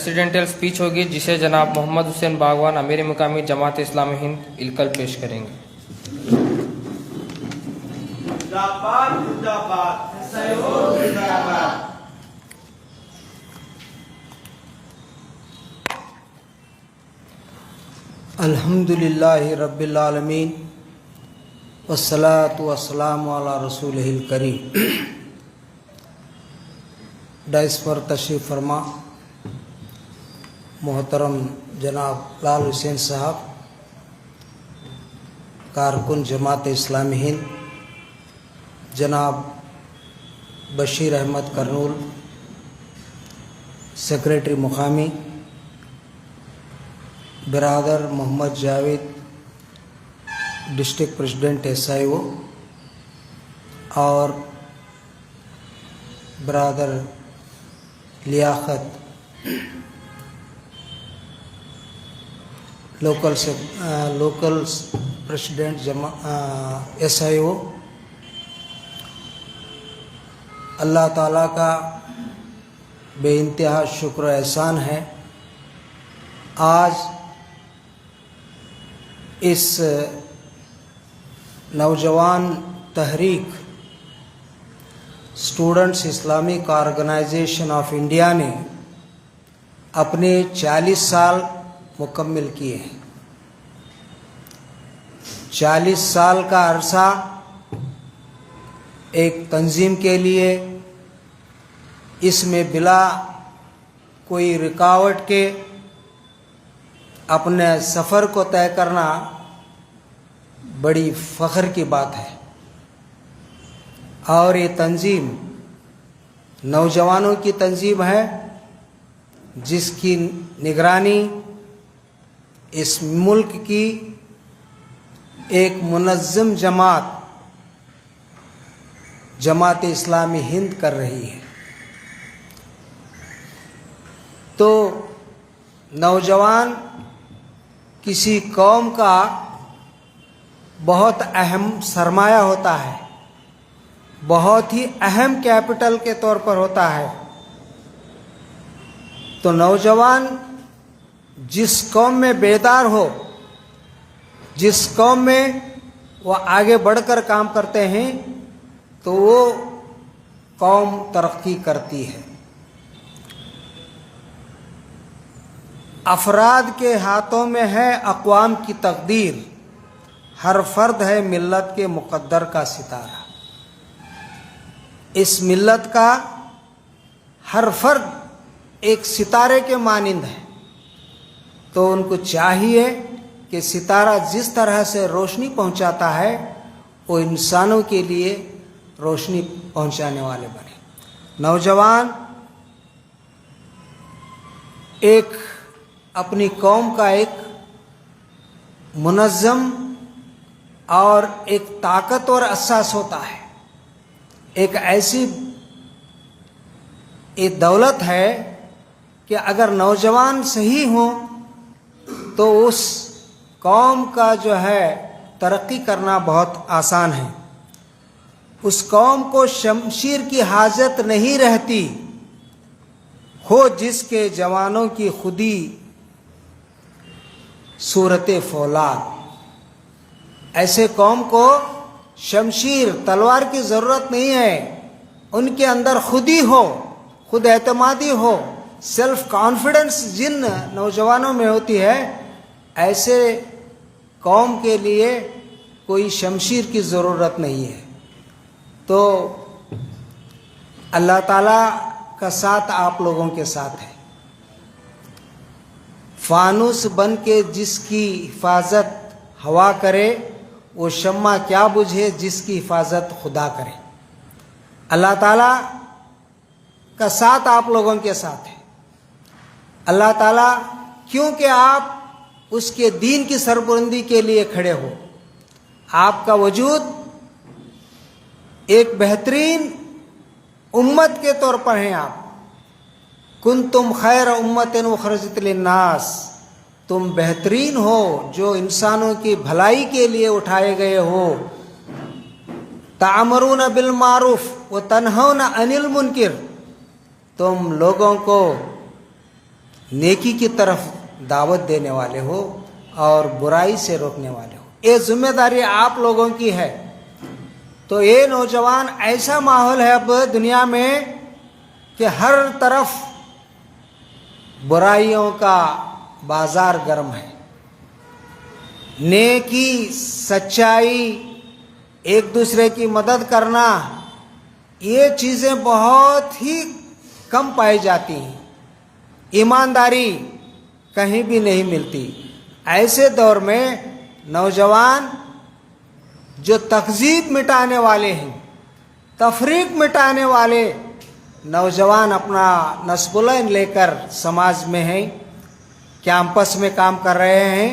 Presidential speech होगी जिसे जनाब मोहम्मद हुसैन बागवान अमीर मुकामी जमात इस्लामी हिंद इल्कल पेश करेंगे। जिंदाबाद जिंदाबाद सहयोग जिंदाबाद। अल्हम्दुलिल्लाहि रब्बिल आलमीन वस्सलातु वस्सलामु अला रसूलिहिल करीम। डाइस पर तशरीफ़ फरमा मोहतरम जनाब लाल हुसैन साहब, कारकुन जमात इस्लामी हिंद, जनाब बशीर अहमद करनूल सेक्रेटरी मुकामी, बिरादर Mohammad Javed district president SIO और बिरादर Liyaqat local president SIO। Allah ताला का बेइंतहा शुक्र एहसान है, आज इस नौजवान तहरीक students Islamic organisation of India ने अपने 40 साल मुकम्मिल किए हैं। 40 साल का अरसा एक तंजीम के लिए, इसमें बिला कोई रुकावट के अपने सफ़र को तय करना बड़ी फ़ख्र की बात है। और ये तंजीम नौजवानों की तंजीम है जिसकी निगरानी इस मुल्क की एक मुनज़्ज़म जमात इस्लामी हिंद कर रही है। तो नौजवान किसी कौम का बहुत अहम सरमाया होता है, बहुत ही अहम कैपिटल के तौर पर होता है। तो नौजवान जिस कौम में बेदार हो, जिस कौम में वो आगे बढ़कर काम करते हैं, तो वो कौम तरक्की करती है। अफराद के हाथों में है अक़वाम की तकदीर, हर फर्द है मिल्लत के मुक़द्दर का सितारा। इस मिल्लत का हर फर्द एक सितारे के मानिंद है। तो उनको चाहिए कि सितारा जिस तरह से रोशनी पहुंचाता है, वो इंसानों के लिए रोशनी पहुंचाने वाले बने। नौजवान एक अपनी कौम का एक मुनज़्ज़म और एक ताकतवर असास होता है। एक ऐसी एक दौलत है कि अगर नौजवान सही हों तो उस कौम का जो है तरक्की करना बहुत आसान है। उस कौम को शमशीर की हाजत नहीं रहती हो जिसके जवानों की खुदी सूरत फौलाद। ऐसे कौम को शमशीर तलवार की ज़रूरत नहीं है, उनके अंदर खुदी हो, खुद एतमादी हो, सेल्फ कॉन्फिडेंस जिन नौजवानों में होती है, ऐसे कौम के लिए कोई शमशीर की ज़रूरत नहीं है। तो अल्लाह ताला का साथ आप लोगों के साथ है। फानूस बन के जिसकी हिफाजत हवा करे, वो शम्मा क्या बुझे जिसकी हिफाजत खुदा करे। अल्लाह ताला का साथ आप लोगों के साथ है। अल्लाह ताला क्योंकि आप उसके दीन की सरबुलंदी के लिए खड़े हो, आपका वजूद एक बेहतरीन उम्मत के तौर पर हैं। आप कुंतुम खैर उम्मतिन उखरजत लिन्नास, तुम बेहतरीन हो जो इंसानों की भलाई के लिए उठाए गए हो। तामरून बिल मारूफ व तन्हौना अनिल मुनकिर, तुम लोगों को نیکی کی طرف دعوت دینے والے ہو اور برائی سے روکنے والے ہو. یہ ذمہ داری آپ لوگوں کی ہے. تو یہ نوجوان ایسا ماحول ہے اب دنیا میں کہ ہر طرف برائیوں کا بازار گرم ہے. نیکی، سچائی، ایک دوسرے کی مدد کرنا، یہ چیزیں بہت ہی کم پائی جاتی ہیں. ایمانداری کہیں بھی نہیں ملتی. ایسے دور میں نوجوان جو تہذیب مٹانے والے ہیں، تفریق مٹانے والے نوجوان اپنا نصب العین لے کر سماج میں ہیں، کیمپس میں کام کر رہے ہیں،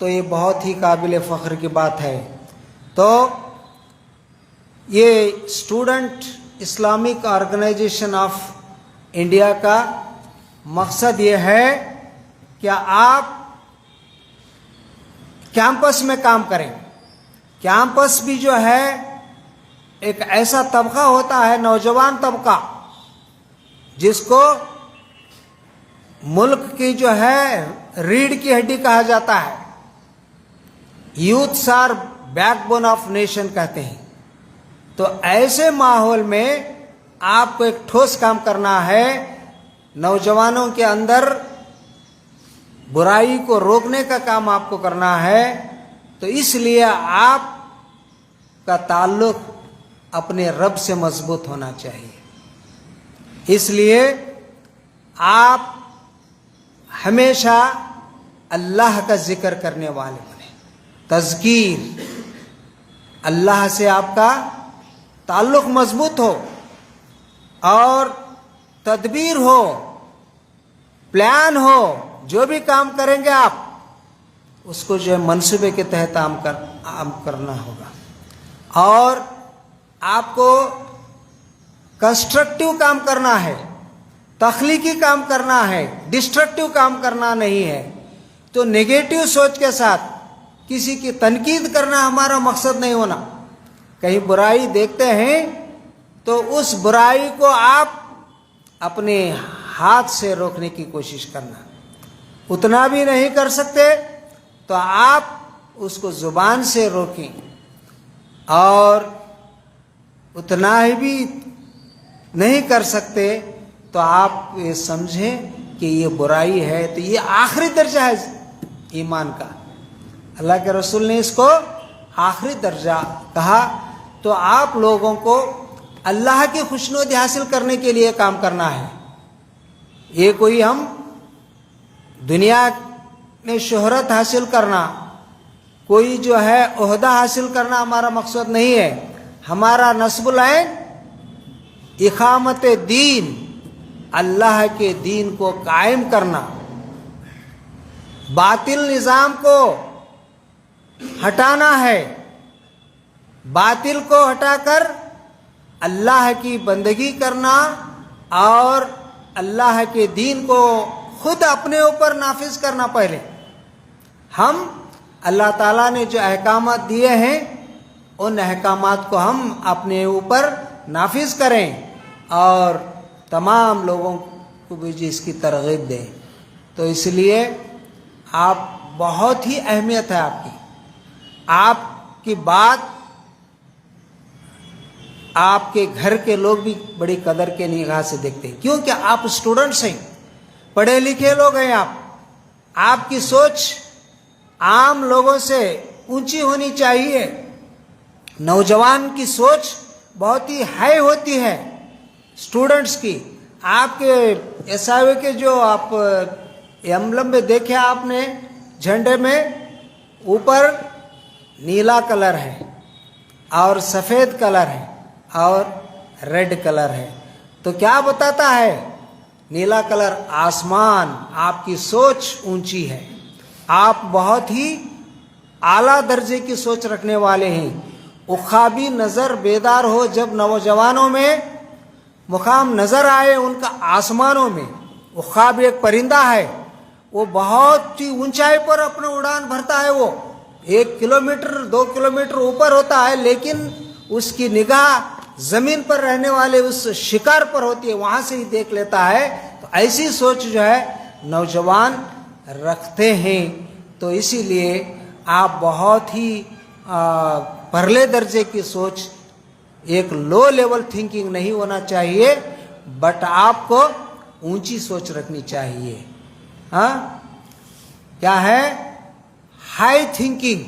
تو یہ بہت ہی قابل فخر کی بات ہے. تو یہ student Islamic organisation of India کا مقصد یہ ہے کہ آپ کیمپس میں کام کریں. کیمپس بھی جو ہے ایک ایسا طبقہ ہوتا ہے، نوجوان طبقہ، جس کو ملک کی جو ہے ریڑھ کی ہڈی کہا جاتا ہے. Youths are backbone of nation کہتے ہیں. تو ایسے ماحول میں آپ کو ایک ٹھوس کام کرنا ہے. نوجوانوں کے اندر برائی کو روکنے کا کام آپ کو کرنا ہے. تو اس لیے آپ کا تعلق اپنے رب سے مضبوط ہونا چاہیے. اس لیے آپ ہمیشہ اللہ کا ذکر کرنے والے بنیں. تذکیر، اللہ سے آپ کا تعلق مضبوط ہو اور تدبیر ہو، پلان ہو. جو بھی کام کریں گے آپ اس کو جو ہے منصوبے کے تحت عام کرنا ہوگا. اور آپ کو کنسٹرکٹیو کام کرنا ہے، تخلیقی کام کرنا ہے، ڈسٹرکٹیو کام کرنا نہیں ہے. تو نگیٹو سوچ کے ساتھ کسی کی تنقید کرنا ہمارا مقصد نہیں ہونا. کہیں برائی دیکھتے ہیں تو اس برائی کو آپ اپنے ہاتھ سے روکنے کی کوشش کرنا. اتنا بھی نہیں کر سکتے تو آپ اس کو زبان سے روکیں، اور اتنا ہی بھی نہیں کر سکتے تو آپ یہ سمجھیں کہ یہ برائی ہے. تو یہ آخری درجہ ہے ایمان کا. اللہ کے رسول نے اس کو آخری درجہ کہا. تو آپ لوگوں کو اللہ کی خوشنودی حاصل کرنے کے لیے کام کرنا ہے. یہ کوئی ہم دنیا میں شہرت حاصل کرنا، کوئی جو ہے عہدہ حاصل کرنا ہمارا مقصد نہیں ہے. ہمارا نصب العین اقامت دین، اللہ کے دین کو قائم کرنا، باطل نظام کو ہٹانا ہے. باطل کو ہٹا کر اللہ کی بندگی کرنا اور اللہ کے دین کو خود اپنے اوپر نافذ کرنا. پہلے ہم اللہ تعالیٰ نے جو احکامات دیے ہیں ان احکامات کو ہم اپنے اوپر نافذ کریں اور تمام لوگوں کو بھی اس کی ترغیب دیں. تو اس لیے آپ بہت ہی اہمیت ہے آپ کی بات آپ کے گھر کے لوگ بھی بڑی قدر کے نگاہ سے دیکھتے ہیں، کیونکہ آپ اسٹوڈنٹس ہیں، پڑھے لکھے لوگ ہیں. آپ کی سوچ عام لوگوں سے اونچی ہونی چاہیے. نوجوان کی سوچ بہت ہی ہائی ہوتی ہے اسٹوڈنٹس کی. آپ کے ایس آئی کے جو آپ ایمبلم میں دیکھے آپ نے جھنڈے میں اوپر نیلا کلر ہے اور سفید کلر ہے اور ریڈ کلر ہے. تو کیا بتاتا ہے؟ نیلا کلر آسمان. آپ کی سوچ اونچی ہے، آپ بہت ہی اعلیٰ درجے کی سوچ رکھنے والے ہیں. اخابی نظر بیدار ہو جب نوجوانوں میں مقام نظر آئے ان کا آسمانوں میں. اخاب ایک پرندہ ہے، وہ بہت ہی اونچائی پر اپنا اڑان بھرتا ہے. وہ 1 کلومیٹر 2 کلومیٹر اوپر ہوتا ہے، لیکن اس کی نگاہ زمین پر رہنے والے اس شکار پر ہوتی ہے، وہاں سے ہی دیکھ لیتا ہے. تو ایسی سوچ جو ہے नौजवान रखते हैं। तो इसीलिए आप बहुत ही परले दर्जे की सोच, एक लो लेवल थिंकिंग नहीं होना चाहिए, बट आपको ऊंची सोच रखनी चाहिए। हाँ, क्या है? High thinking.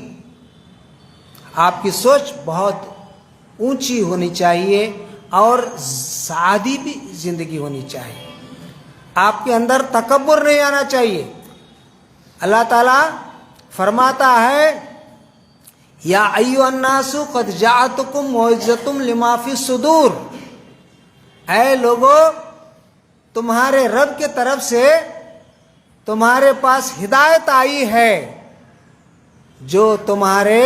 आपकी सोच बहुत ऊंची होनी चाहिए और सादी भी जिंदगी होनी चाहिए। आपके अंदर तकब्बुर नहीं आना चाहिए। अल्लाह ताला फरमाता है, या अय्युहन्नासु क़द जाअतकुम मौइज़तुम लिमा फ़ी सुदूर। ऐ लोगो, तुम्हारे रब के तरफ से तुम्हारे पास हिदायत आई है, जो तुम्हारे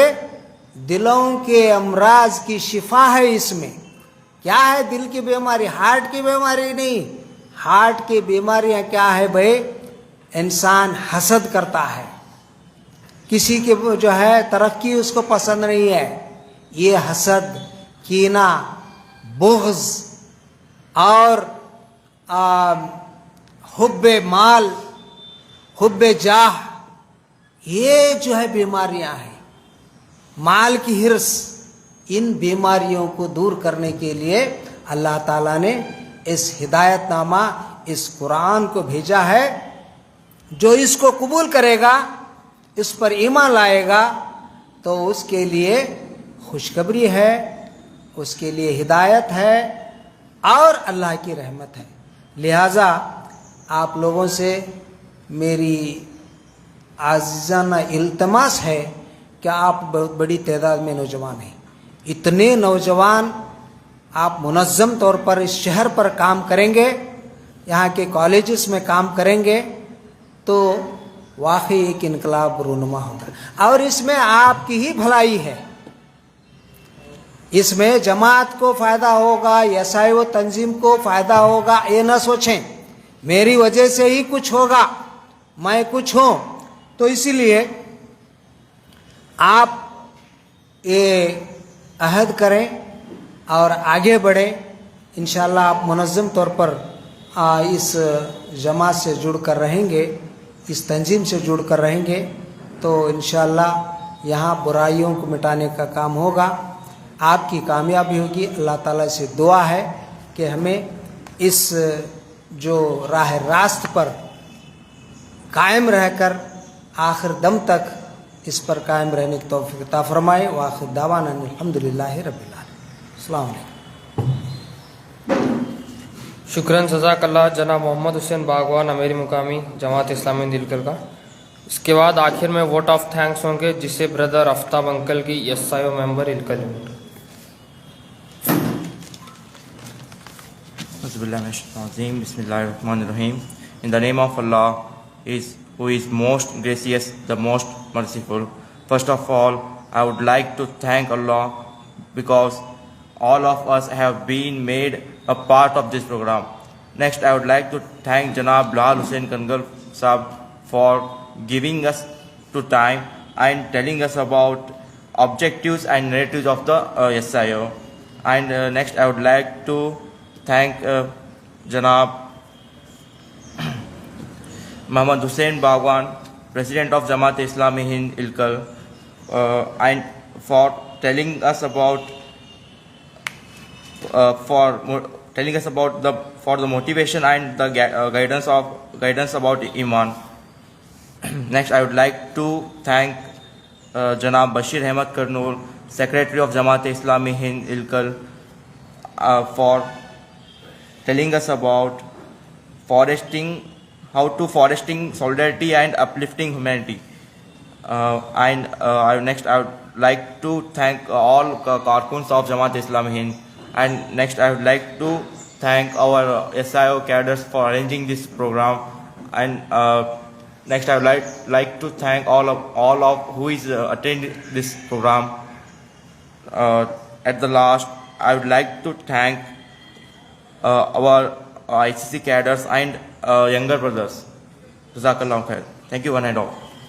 दिलों के अमराज की शिफा है। इसमें क्या है? दिल की बीमारी, हार्ट की बीमारी नहीं। हार्ट की बीमारियां क्या है भाई? इंसान हसद करता है, किसी के जो है तरक्की उसको पसंद नहीं है। ये हसद, कीना, बुग़्ज़ और हुब्बे माल, हुब्बे जाह, ये जो है बीमारियां हैं। माल की हिर्स, इन बीमारियों को दूर करने के लिए अल्लाह ताला ने इस हिदायतनामा, इस कुरान को भेजा है। जो इसको कबूल करेगा, इस पर ईमान लाएगा, तो उसके लिए खुशखबरी है, उसके लिए हिदायत है और अल्लाह की रहमत है। लिहाजा आप लोगों से मेरी आज़िज़ाना इल्तमास है कि आप बहुत बड़ी तादाद में नौजवान हैं। इतने नौजवान आप मुनज़्ज़म तौर पर इस शहर पर काम करेंगे, यहाँ के कॉलेजेस में काम करेंगे, तो वाकई एक इनकलाब रूनुमा होगा। और इसमें आपकी ही भलाई है, इसमें जमात को फ़ायदा होगा, एसआईओ तंजीम को फ़ायदा होगा। ये न सोचें मेरी वजह से ही कुछ होगा, मैं कुछ हूँ। तो इसीलिए आप ये अहद करें और आगे बढ़ें। इंशाअल्लाह आप मुनज़्ज़म तौर पर इस जमात से जुड़ कर रहेंगे, इस तंजीम से जुड़ कर रहेंगे, तो इंशाअल्लाह यहाँ बुराइयों को मिटाने का काम होगा, आपकी कामयाबी होगी। अल्लाह ताला से दुआ है कि हमें इस जो राह रास्त पर कायम रहकर आखिर दम तक इस पर कायम रहने की तौफीक अता फरमाए। व आखिर दावाना अल्हम्दुलिल्लाहि रब्बिल आलमीन। अस्सलाम वालेकुम। शुक्रन जज़ाकल्लाह जनाब मोहम्मद हुसैन बागवान, अमीर मुकामी जमात इस्लामी दिलकर का। इसके बाद आखिर में वोट ऑफ थैंक्स होंगे, जिसे ब्रदर आफ्ताब अंकल की SIO member Ilkal unit. Bismillahirrahmanirrahim. In the name of Allah, who is most gracious, the most merciful. First of all, I would like to thank Allah because all of us have been made a part of this program. Next, I would like to thank Janab Bilal Hussain Kangal Sahab for giving us to time and telling us about objectives and narratives of the SIO. And next, I would like to thank Janab Muhammad Hussain Bagwan, President of Jamaat Islami Hind Ilkal, and for telling us about the motivation and the guidance about Iman. Next, I would like to thank Janab Bashir Ahmad Karnool, Secretary of Jamaat Islami Hind Ilkal, for telling us about foresting solidarity and uplifting humanity. Next, I would like to thank all Karkuns of Jamaat Islami Hind. And next, I would like to thank our SIO cadres for arranging this program. And next, I would like to thank all of who is attending this program. At the last, I would like to thank our ICC cadres and younger brothers. Jazakallah khair. Thank you one and all.